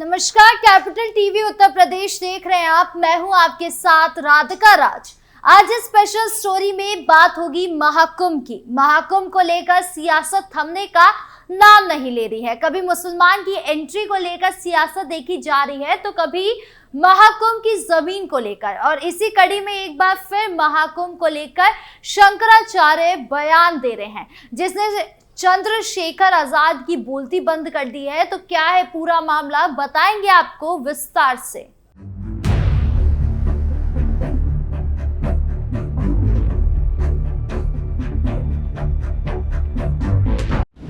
नमस्कार, capital TV Uttar Pradesh देख रहे हैं आप। मैं हूं आपके साथ राधिका राज। आज इस स्पेशल स्टोरी में बात होगी महाकुंभ की। महाकुंभ को लेकर सियासत थमने का नाम नहीं ले रही है। कभी मुसलमान की एंट्री को लेकर सियासत देखी जा रही है तो कभी महाकुंभ की जमीन को लेकर, और इसी कड़ी में एक बार फिर महाकुंभ को लेकर शंकराचार्य बयान दे रहे हैं, जिसने चंद्रशेखर आजाद की बोलती बंद कर दी है। तो क्या है पूरा मामला, बताएंगे आपको विस्तार से।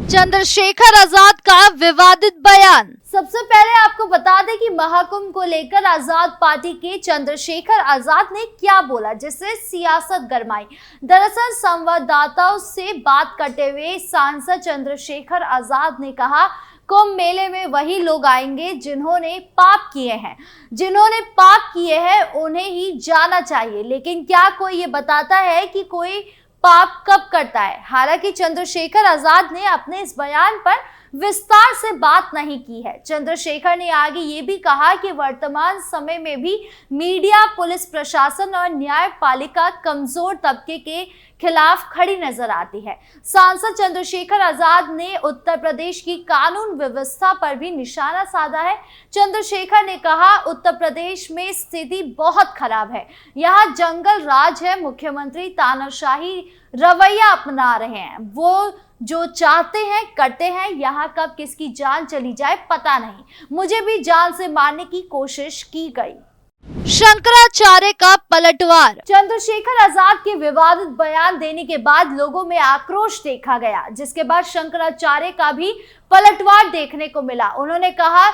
चंद्रशेखर आजाद का विवादित बयान। सबसे पहले आपको बता दें कि महाकुंभ को लेकर आजाद पार्टी के चंद्रशेखर आजाद ने क्या बोला, जिससे सियासत गरमाई। दरअसल संवाददाताओं से बात करते हुए सांसद चंद्रशेखर आजाद ने कहा, कुंभ मेले में वही लोग आएंगे जिन्होंने पाप किए हैं। जिन्होंने पाप किए हैं उन्हें ही जाना चाहिए, लेकिन क्या कोई ये बताता है कि कोई पाप कब करता है। हालांकि चंद्रशेखर आजाद ने अपने इस बयान पर विस्तार से बात नहीं की है। चंद्रशेखर ने आगे ये भी कहा कि वर्तमान समय में भी मीडिया, पुलिस प्रशासन और न्यायपालिका कमजोर तबके के खिलाफ खड़ी नजर आती है। सांसद चंद्रशेखर आजाद ने उत्तर प्रदेश की कानून व्यवस्था पर भी निशाना साधा है। चंद्रशेखर ने कहा, उत्तर प्रदेश में स्थिति बहुत खराब है। यहाँ जंगल राज है। मुख्यमंत्री तानाशाही रवैया अपना रहे हैं। वो जो चाहते हैं करते हैं। यहाँ कब किसकी जान चली जाए पता नहीं। मुझे भी जान से मारने की कोशिश की गई। शंकराचार्य का पलटवार। चंद्रशेखर आजाद के विवादित बयान देने के बाद लोगों में आक्रोश देखा गया, जिसके बाद शंकराचार्य का भी पलटवार देखने को मिला। उन्होंने कहा,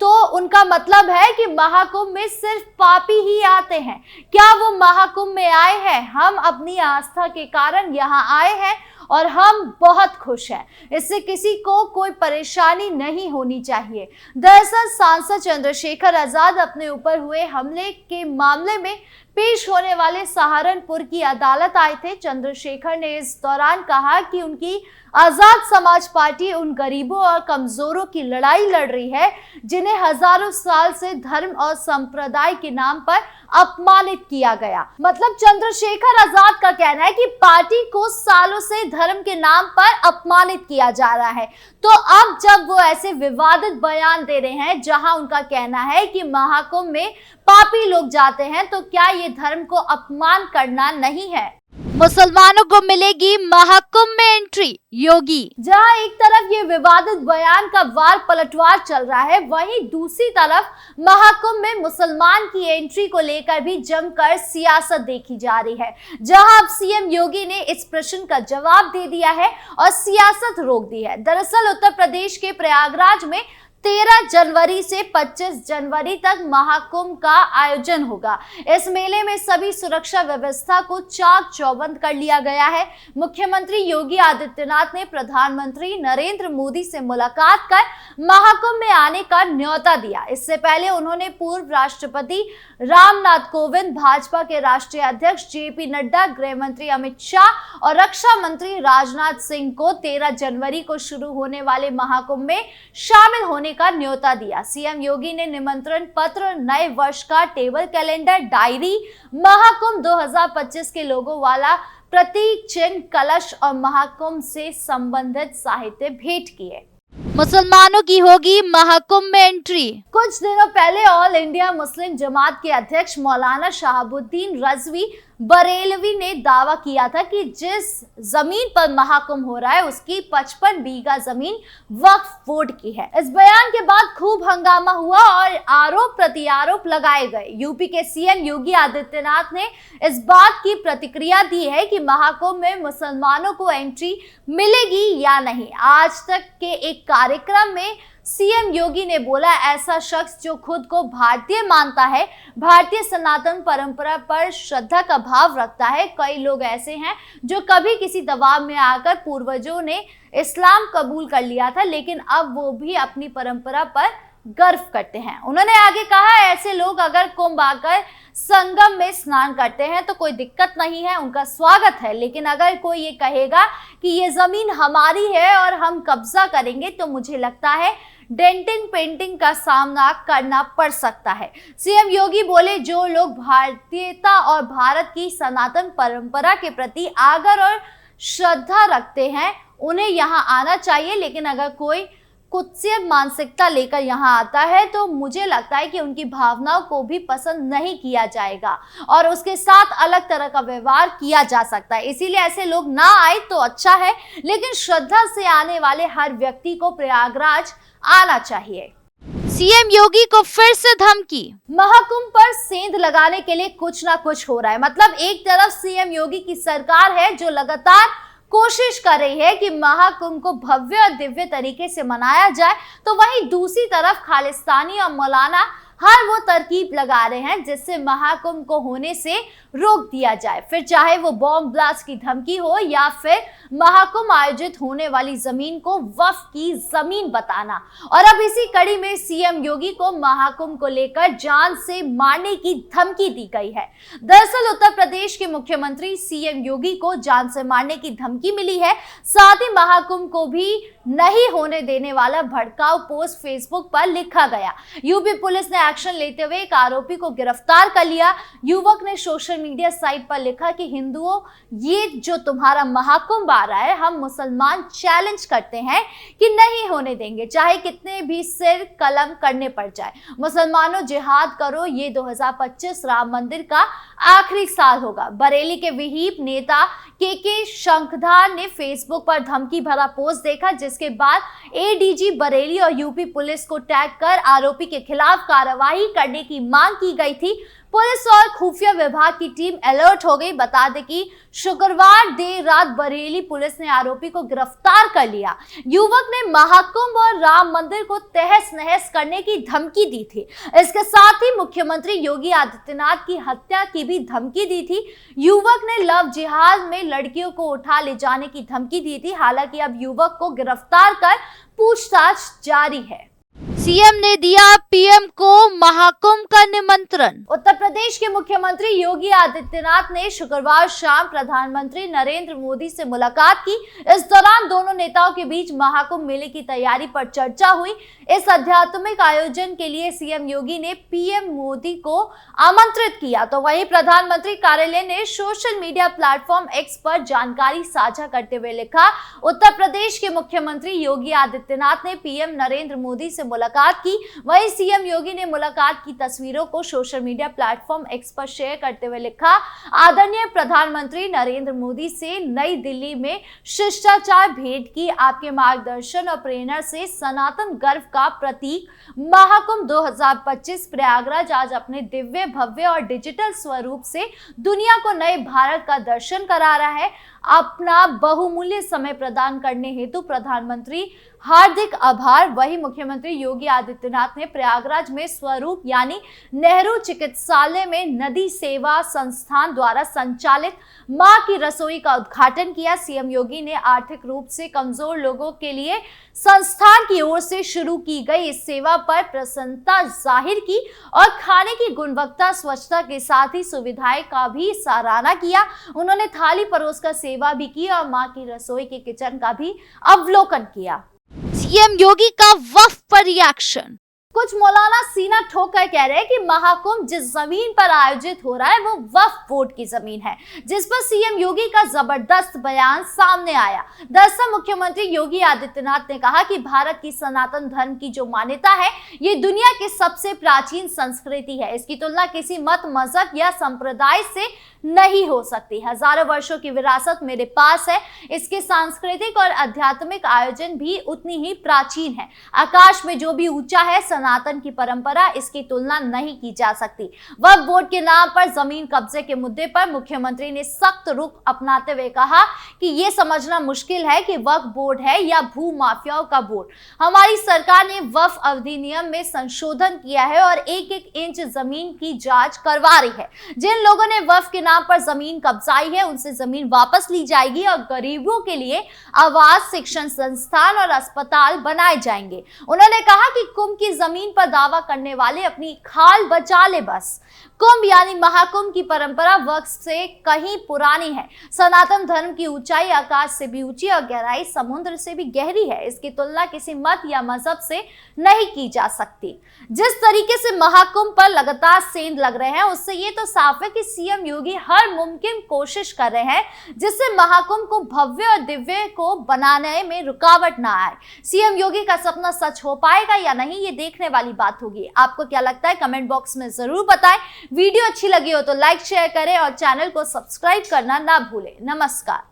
तो उनका मतलब है कि महाकुंभ में सिर्फ पापी ही आते हैं। क्या वो महाकुंभ में आए हैं? हम अपनी आस्था के कारण यहाँ आए हैं और हम बहुत खुश हैं। इससे किसी को कोई परेशानी नहीं होनी चाहिए। दरअसल सांसद चंद्रशेखर आजाद अपने ऊपर हुए हमले के मामले में पेश होने वाले सहारनपुर की अदालत आए थे। चंद्रशेखर ने इस दौरान कहा कि उनकी आजाद समाज पार्टी उन गरीबों और कमजोरों की लड़ाई लड़ रही है जिन्हें हजारों साल से धर्म और संप्रदाय के नाम पर अपमानित किया गया। मतलब चंद्रशेखर आजाद का कहना है कि पार्टी को सालों से धर्म के नाम पर अपमानित किया जा रहा है। तो अब जब वो ऐसे विवादित बयान दे रहे हैं जहां उनका कहना है कि महाकुंभ में पापी लोग जाते हैं, तो क्या ये धर्म को अपमान करना नहीं है? मुसलमानों को मिलेगी महाकुंभ में एंट्री, योगी। जहां एक तरफ ये विवादित बयान का वार पलटवार चल रहा है, वहीं दूसरी तरफ महाकुंभ में मुसलमान की एंट्री को लेकर भी जमकर सियासत देखी जा रही है। जहां अब सीएम योगी ने इस प्रश्न का जवाब दे दिया है और सियासत रोक दी है। दरअसल उत्तर प्रदेश के प्रयागराज में 13 जनवरी से 25 जनवरी तक महाकुंभ का आयोजन होगा। इस मेले में सभी सुरक्षा व्यवस्था को चाक चौबंद कर लिया गया है। मुख्यमंत्री योगी आदित्यनाथ ने प्रधानमंत्री नरेंद्र मोदी से मुलाकात कर महाकुंभ में आने का न्योता दिया। इससे पहले उन्होंने पूर्व राष्ट्रपति रामनाथ कोविंद, भाजपा के राष्ट्रीय अध्यक्ष जेपी नड्डा, गृह मंत्री अमित शाह और रक्षा मंत्री राजनाथ सिंह को 13 जनवरी को शुरू होने वाले महाकुंभ में शामिल होने का न्योता दिया। सीएम योगी ने निमंत्रण पत्र, नए वर्ष का टेबल कैलेंडर, डायरी, महाकुंभ 2025 के लोगों वाला प्रतीक चिन्ह, कलश और महाकुंभ से संबंधित साहित्य भेंट किए। मुसलमानों की होगी महाकुंभ में एंट्री। कुछ दिनों पहले ऑल इंडिया मुस्लिम जमात के अध्यक्ष मौलाना शहाबुद्दीन रजवी बरेलवी ने दावा किया था कि जिस जमीन पर महाकुंभ हो रहा है उसकी 55 बीघा जमीन वक्फ बोर्ड की है। इस बयान के बाद खूब हंगामा हुआ और आरोप प्रत्यारोप लगाए गए। यूपी के सीएम योगी आदित्यनाथ ने इस बात की प्रतिक्रिया दी है कि महाकुंभ में मुसलमानों को एंट्री मिलेगी या नहीं। आज तक के एक कार्यक्रम में सीएम योगी ने बोला, ऐसा शख्स जो खुद को भारतीय मानता है, भारतीय सनातन परंपरा पर श्रद्धा का भाव रखता है। कई लोग ऐसे हैं जो कभी किसी दबाव में आकर पूर्वजों ने इस्लाम कबूल कर लिया था, लेकिन अब वो भी अपनी परंपरा पर गर्व करते हैं। उन्होंने आगे कहा, ऐसे लोग अगर कुंभ आकर संगम में स्नान करते हैं तो कोई दिक्कत नहीं है, उनका स्वागत है। लेकिन अगर कोई ये कहेगा कि ये जमीन हमारी है और हम कब्जा करेंगे, तो मुझे लगता है डेंटिंग पेंटिंग का सामना करना पड़ सकता है। सीएम योगी बोले, जो लोग भारतीयता और भारत की सनातन परंपरा के प्रति आदर और श्रद्धा रखते हैं उन्हें यहाँ आना चाहिए, लेकिन अगर कोई कुत्सित मानसिकता लेकर यहाँ आता है तो मुझे लगता है कि उनकी भावनाओं को भी पसंद नहीं किया जाएगा और उसके साथ अलग तरह का व्यवहार किया जा सकता है। इसीलिए ऐसे लोग ना आए तो अच्छा है, लेकिन श्रद्धा से आने वाले हर व्यक्ति को प्रयागराज आना चाहिए। सीएम योगी को फिर से धमकी। महाकुंभ पर सेंध लगाने के लिए कुछ ना कुछ हो रहा है। मतलब एक तरफ सीएम योगी की सरकार है जो लगातार कोशिश कर रही है कि महाकुंभ को भव्य और दिव्य तरीके से मनाया जाए, तो वहीं दूसरी तरफ खालिस्तानी और मौलाना हर वो तरकीब लगा रहे हैं जिससे महाकुंभ को होने से रोक दिया जाए, फिर चाहे वो बॉम्ब ब्लास्ट की धमकी हो या फिर महाकुंभ आयोजित होने वाली जमीन को वक्फ की जमीन बताना। और अब इसी कड़ी में सीएम योगी को महाकुंभ को लेकर जान से मारने की धमकी दी गई है। दरअसल उत्तर प्रदेश के मुख्यमंत्री सीएम योगी को जान से मारने की धमकी मिली है। साथ ही महाकुंभ को भी नहीं होने देने वाला भड़काऊ पोस्ट फेसबुक पर लिखा गया। यूपी पुलिस ने एक्शन लेते हुए एक आरोपी को गिरफ्तार कर लिया। युवक ने सोशल मीडिया साइट पर लिखा कि हिंदुओं, ये जो तुम्हारा महाकुंभ आ रहा है, हम मुसलमान चैलेंज करते हैं कि नहीं होने देंगे, चाहे कितने भी सिर कलम करने पड़ जाए। मुसलमानों जिहाद करो, ये 2025 राम मंदिर का आखिरी साल होगा। बरेली के विहिप नेता के शंखधार ने फेसबुक पर धमकी भरा पोस्ट देखा, जिसके बाद एडीजी बरेली और यूपी पुलिस को टैग कर आरोपी के खिलाफ कार्रवाई करने की मांग की गई थी। पुलिस और खुफिया विभाग की टीम अलर्ट हो गई। बता दें कि शुक्रवार देर रात बरेली पुलिस ने आरोपी को गिरफ्तार कर लिया। युवक ने महाकुंभ और राम मंदिर को तहस नहस करने की धमकी दी थी। इसके साथ ही मुख्यमंत्री योगी आदित्यनाथ की हत्या की भी धमकी दी थी। युवक ने लव जिहाद में लड़कियों को उठा ले जाने की धमकी दी थी। हालांकि अब युवक को गिरफ्तार कर पूछताछ जारी है। सीएम ने दिया पीएम को महाकुंभ का निमंत्रण। उत्तर प्रदेश के मुख्यमंत्री योगी आदित्यनाथ ने शुक्रवार शाम प्रधानमंत्री नरेंद्र मोदी से मुलाकात की। इस दौरान दोनों नेताओं के बीच महाकुंभ मेले की तैयारी पर चर्चा हुई। इस आध्यात्मिक आयोजन के लिए सीएम योगी ने पीएम मोदी को आमंत्रित किया, तो वहीं प्रधानमंत्री कार्यालय ने सोशल मीडिया प्लेटफॉर्म एक्स पर जानकारी साझा करते हुए लिखा, उत्तर प्रदेश के मुख्यमंत्री योगी आदित्यनाथ ने पीएम नरेंद्र मोदी से मुलाकात की। वहीं सीएम योगी ने मुलाकात की तस्वीरों को सोशल मीडिया प्लेटफॉर्म एक्स पर शेयर करते हुए लिखा, आदरणीय प्रधानमंत्री नरेंद्र मोदी से नई दिल्ली में शिष्टाचार भेंट की। आपके मार्गदर्शन और प्रेरणा से सनातन गर्व का प्रतीक महाकुंभ 2025 प्रयागराज आज अपने दिव्य भव्य और डिजिटल स्वरूप से दुनिया को नए भारत का दर्शन करा रहा है। अपना बहुमूल्य समय प्रदान करने हेतु प्रधानमंत्री हार्दिक आभार। वही मुख्यमंत्री योगी आदित्यनाथ ने प्रयागराज में स्वरूप यानी नेहरू चिकित्सालय में नदी सेवा संस्थान द्वारा संचालित मां की रसोई का उद्घाटन किया। सीएम योगी ने आर्थिक रूप से कमजोर लोगों के लिए संस्थान की ओर से शुरू की गई इस सेवा पर प्रसन्नता जाहिर की और खाने की गुणवत्ता, स्वच्छता के साथ ही सुविधाएं का भी सराहना किया। उन्होंने थाली परोसकर सेवा भी की और मां की रसोई के किचन का भी अवलोकन किया। सीएम योगी का वक्फ पर रिएक्शन। कुछ मौलाना सीना ठोक कर कह रहे हैं कि महाकुंभ जिस जमीन पर आयोजित हो रहा है वो वक्फ बोर्ड की जमीन है, जिस पर सीएम योगी का जबरदस्त बयान सामने आया। दरअसल मुख्यमंत्री योगी आदित्यनाथ ने कहा कि भारत की सनातन धर्म की जो मान्यता है ये दुनिया की सबसे प्राचीन संस्कृति है। इसकी तुलना किसी मत, मजहब या संप्रदाय से नहीं हो सकती। हजारों वर्षों की विरासत मेरे पास है। इसके सांस्कृतिक और आध्यात्मिक आयोजन भी उतनी ही प्राचीन है। आकाश में जो भी ऊंचा है सनातन की परंपरा, इसकी तुलना नहीं की जा सकती। वक्फ बोर्ड के नाम पर जमीन कब्जे के मुद्दे पर मुख्यमंत्री ने सख्त रुख अपनाते हुए कहा कि ये समझना मुश्किल है कि वक्फ बोर्ड है या भू माफियाओं का बोर्ड। हमारी सरकार ने वक्फ अधिनियम में संशोधन किया है और एक एक इंच जमीन की जांच करवा रही है। जिन लोगों ने वक्फ के नाम पर जमीन कब्जाई है उनसे जमीन वापस ली जाएगी और गरीबों के लिए आवास, शिक्षण संस्थान और अस्पताल बनाए जाएंगे। उन्होंने कहा कि कुंभ की जमीन पर दावा करने वाले अपनी खाल बचा ले बस। कुंभ यानी महाकुंभ की परंपरा वक्त से कहीं पुरानी है। सनातन धर्म की ऊंचाई आकाश से भी ऊंची और गहराई समुद्र से भी गहरी है। इसकी तुलना किसी मत या मजहब से नहीं की जा सकती। जिस तरीके से महाकुंभ पर लगातार सेंध लग रहे हैं, उससे ये तो साफ है कि सीएम योगी हर मुमकिन कोशिश कर रहे हैं जिससे महाकुंभ को भव्य और दिव्य को बनाने में रुकावट ना आए। सीएम योगी का सपना सच हो पाएगा या नहीं, ये देखने वाली बात होगी। आपको क्या लगता है, कमेंट बॉक्स में जरूर बताएं। वीडियो अच्छी लगी हो तो लाइक शेयर करें और चैनल को सब्सक्राइब करना ना भूलें। नमस्कार।